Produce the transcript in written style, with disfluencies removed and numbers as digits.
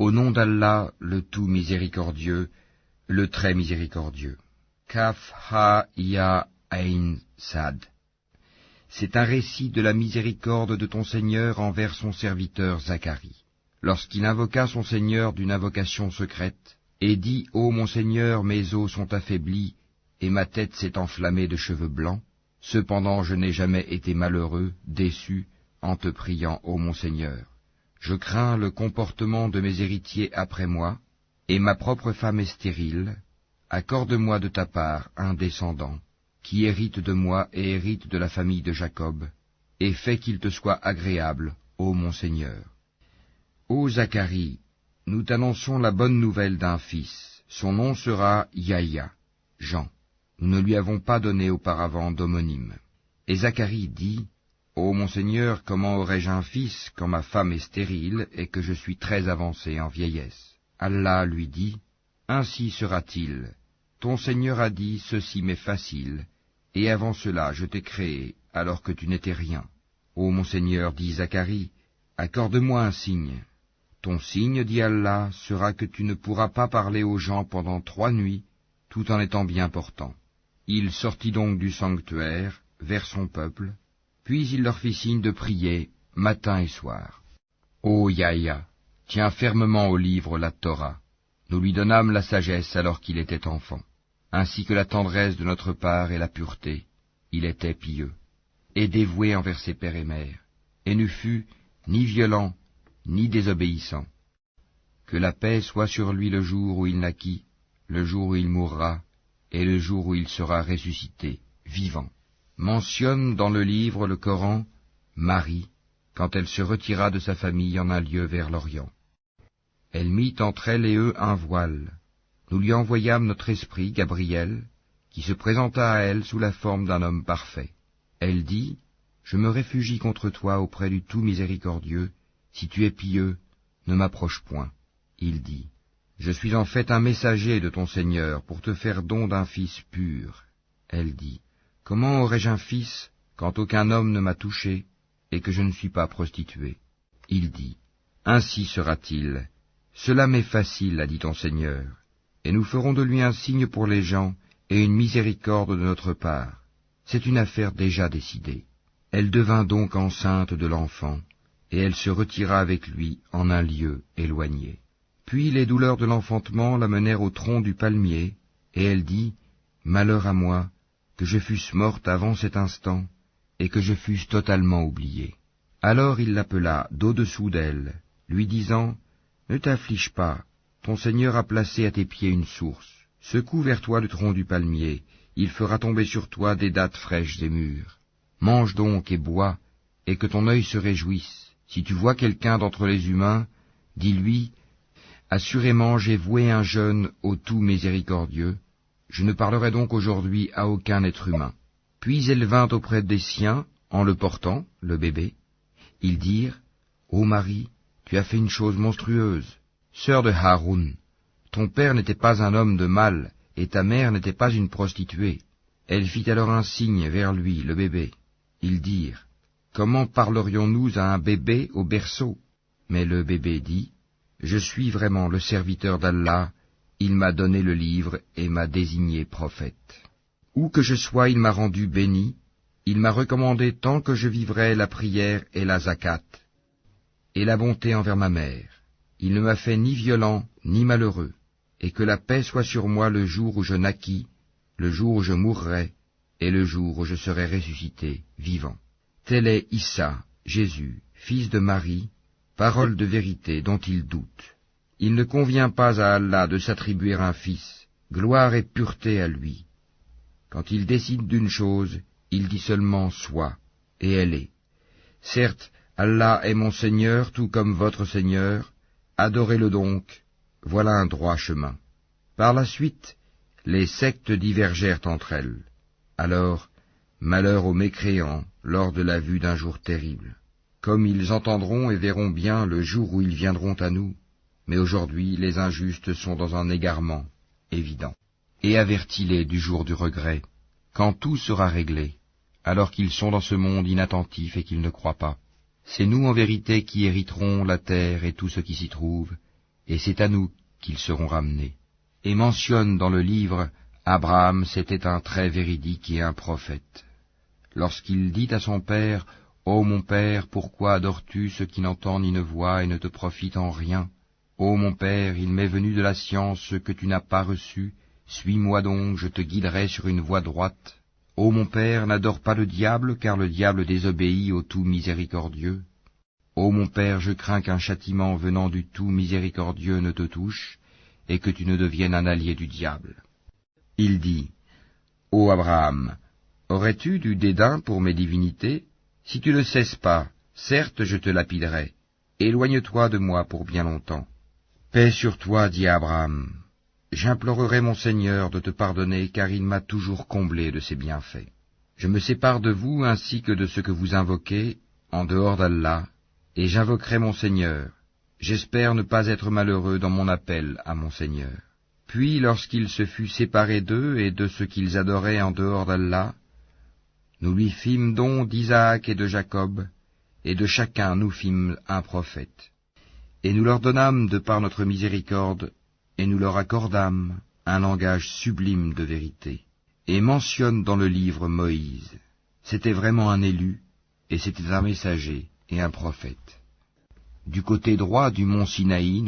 Au nom d'Allah, le tout miséricordieux, le très miséricordieux. Kaf ha ya ain sad. C'est un récit de la miséricorde de ton Seigneur envers son serviteur Zacharie. Lorsqu'il invoqua son Seigneur d'une invocation secrète, et dit « Ô mon Seigneur, mes os sont affaiblis, et ma tête s'est enflammée de cheveux blancs. Cependant je n'ai jamais été malheureux, déçu, en te priant, ô mon Seigneur. Je crains le comportement de mes héritiers après moi, et ma propre femme est stérile. Accorde-moi de ta part un descendant, qui hérite de moi et hérite de la famille de Jacob, et fais qu'il te soit agréable, ô mon Seigneur. Ô Zacharie, nous t'annonçons la bonne nouvelle d'un fils. Son nom sera Yahya, Jean. Nous ne lui avons pas donné auparavant d'homonyme. Et Zacharie dit, Ô mon Seigneur, comment aurais-je un fils quand ma femme est stérile et que je suis très avancé en vieillesse? Allah lui dit, Ainsi sera-t-il. Ton Seigneur a dit, ceci m'est facile, et avant cela je t'ai créé, alors que tu n'étais rien. Ô mon Seigneur, dit Zacharie, accorde-moi un signe. Ton signe, dit Allah, sera que tu ne pourras pas parler aux gens pendant 3 nuits, tout en étant bien portant. Il sortit donc du sanctuaire, vers son peuple, puis il leur fit signe de prier, matin et soir. Ô Yahya, tiens fermement au livre la Torah. Nous lui donnâmes la sagesse alors qu'il était enfant, ainsi que la tendresse de notre part et la pureté. Il était pieux, et dévoué envers ses pères et mères, et ne fut ni violent, ni désobéissant. Que la paix soit sur lui le jour où il naquit, le jour où il mourra, et le jour où il sera ressuscité, vivant. Mentionne dans le livre le Coran, Marie, quand elle se retira de sa famille en un lieu vers l'Orient. Elle mit entre elle et eux un voile. Nous lui envoyâmes notre esprit, Gabriel, qui se présenta à elle sous la forme d'un homme parfait. Elle dit, Je me réfugie contre toi auprès du tout miséricordieux. Si tu es pieux, ne m'approche point. Il dit, Je suis en fait un messager de ton Seigneur pour te faire don d'un fils pur. Elle dit, Comment aurais-je un fils quand aucun homme ne m'a touché et que je ne suis pas prostituée? Il dit, Ainsi sera-t-il. Cela m'est facile, a dit ton Seigneur, et nous ferons de lui un signe pour les gens et une miséricorde de notre part. C'est une affaire déjà décidée. Elle devint donc enceinte de l'enfant, et elle se retira avec lui en un lieu éloigné. Puis les douleurs de l'enfantement la menèrent au tronc du palmier, et elle dit, Malheur à moi, que je fusse morte avant cet instant, et que je fusse totalement oubliée. Alors il l'appela d'au-dessous d'elle, lui disant, Ne t'afflige pas, ton Seigneur a placé à tes pieds une source. Secoue vers toi le tronc du palmier, il fera tomber sur toi des dattes fraîches et mûres. Mange donc et bois, et que ton œil se réjouisse. Si tu vois quelqu'un d'entre les humains, dis-lui, Assurément j'ai voué un jeûne au tout miséricordieux, je ne parlerai donc aujourd'hui à aucun être humain. Puis elle vint auprès des siens, en le portant, le bébé. Ils dirent, Ô Marie, tu as fait une chose monstrueuse. Sœur de Haroun, ton père n'était pas un homme de mal, et ta mère n'était pas une prostituée. Elle fit alors un signe vers lui, le bébé. Ils dirent, Comment parlerions-nous à un bébé au berceau? Mais le bébé dit, Je suis vraiment le serviteur d'Allah, il m'a donné le livre et m'a désigné prophète. Où que je sois, il m'a rendu béni, il m'a recommandé tant que je vivrai la prière et la zakat, et la bonté envers ma mère. Il ne m'a fait ni violent, ni malheureux, et que la paix soit sur moi le jour où je naquis, le jour où je mourrai, et le jour où je serai ressuscité, vivant. Tel est Issa, Jésus, fils de Marie, parole de vérité dont il doute. Il ne convient pas à Allah de s'attribuer un fils, gloire et pureté à lui. Quand il décide d'une chose, il dit seulement « soit », et elle est. Certes, Allah est mon Seigneur tout comme votre Seigneur, adorez-le donc, voilà un droit chemin. Par la suite, les sectes divergèrent entre elles. Alors, malheur aux mécréants lors de la vue d'un jour terrible. Comme ils entendront et verront bien le jour où ils viendront à nous, mais aujourd'hui les injustes sont dans un égarement évident. Et avertis-les du jour du regret, quand tout sera réglé, alors qu'ils sont dans ce monde inattentif et qu'ils ne croient pas. C'est nous en vérité qui hériterons la terre et tout ce qui s'y trouve, et c'est à nous qu'ils seront ramenés. Et mentionne dans le livre, Abraham c'était un très véridique et un prophète. Lorsqu'il dit à son père, « Ô mon père, pourquoi adores-tu ce qui n'entend ni ne voit et ne te profite en rien? Ô mon père, il m'est venu de la science ce que tu n'as pas reçu, suis-moi donc, je te guiderai sur une voie droite. Ô mon père, n'adore pas le diable, car le diable désobéit au tout miséricordieux. Ô mon père, je crains qu'un châtiment venant du tout miséricordieux ne te touche, et que tu ne deviennes un allié du diable. » Il dit, « Ô Abraham, aurais-tu du dédain pour mes divinités? Si tu ne cesses pas, certes je te lapiderai. Éloigne-toi de moi pour bien longtemps. » Paix sur toi, dit Abraham. J'implorerai mon Seigneur de te pardonner, car il m'a toujours comblé de ses bienfaits. Je me sépare de vous ainsi que de ce que vous invoquez, en dehors d'Allah, et j'invoquerai mon Seigneur. J'espère ne pas être malheureux dans mon appel à mon Seigneur. Puis, lorsqu'il se fut séparé d'eux et de ce qu'ils adoraient en dehors d'Allah, nous lui fîmes don d'Isaac et de Jacob, et de chacun nous fîmes un prophète. Et nous leur donnâmes de par notre miséricorde, et nous leur accordâmes un langage sublime de vérité. Et mentionne dans le livre Moïse. C'était vraiment un élu, et c'était un messager et un prophète. Du côté droit du mont Sinaï,